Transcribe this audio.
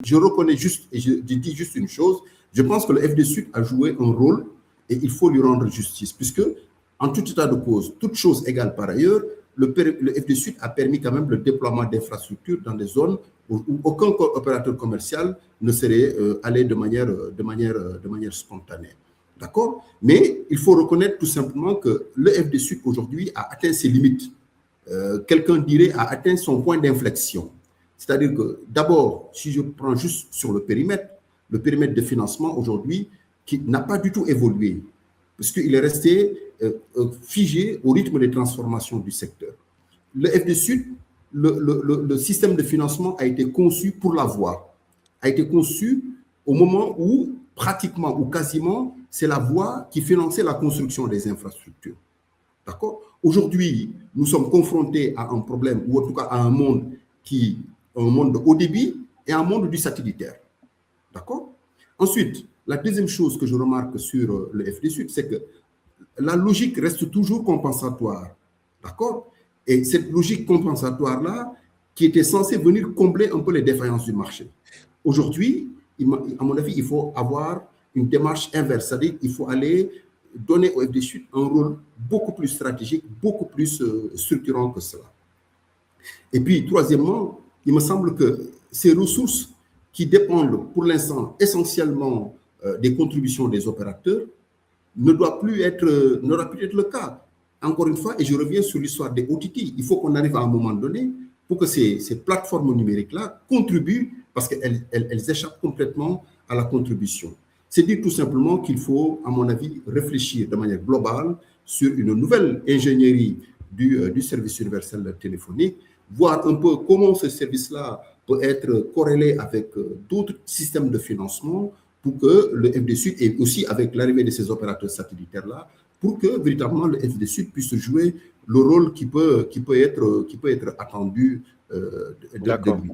je reconnais juste, et je dis juste une chose, je pense que le FD Sud a joué un rôle et il faut lui rendre justice, puisque, en tout état de cause, toute chose égale par ailleurs, le FD Sud a permis quand même le déploiement d'infrastructures dans des zones où aucun opérateur commercial ne serait allé de manière spontanée. D'accord? Mais il faut reconnaître tout simplement que le FD Sud aujourd'hui a atteint ses limites. Quelqu'un dirait a atteint son point d'inflexion. C'est-à-dire que d'abord, si je prends juste sur le périmètre de financement aujourd'hui, qui n'a pas du tout évolué, puisqu'il est resté figé au rythme des transformations du secteur. Le FD Sud, le système de financement a été conçu pour la voie, a été conçu au moment où pratiquement ou quasiment c'est la voie qui finançait la construction des infrastructures. D'accord? Aujourd'hui, nous sommes confrontés à un problème, ou en tout cas à un monde de haut débit et un monde du satellitaire. D'accord? Ensuite, la deuxième chose que je remarque sur le FD Sud, c'est que la logique reste toujours compensatoire. D'accord? Et cette logique compensatoire-là, qui était censée venir combler un peu les défaillances du marché. Aujourd'hui, à mon avis, il faut avoir une démarche inverse, c'est-à-dire qu'il faut aller donner au FD Sud un rôle beaucoup plus stratégique, beaucoup plus structurant que cela. Et puis, troisièmement, il me semble que ces ressources qui dépendent pour l'instant essentiellement des contributions des opérateurs ne doit plus être le cas. Encore une fois, et je reviens sur l'histoire des OTT, il faut qu'on arrive à un moment donné pour que ces plateformes numériques-là contribuent parce qu'elles échappent complètement à la contribution. C'est dire tout simplement qu'il faut, à mon avis, réfléchir de manière globale sur une nouvelle ingénierie du service universel téléphonique, voir un peu comment ce service-là peut être corrélé avec d'autres systèmes de financement pour que le FD Sud, et aussi avec l'arrivée de ces opérateurs satellitaires-là, pour que véritablement le FD Sud puisse jouer le rôle qui peut être attendu de lui.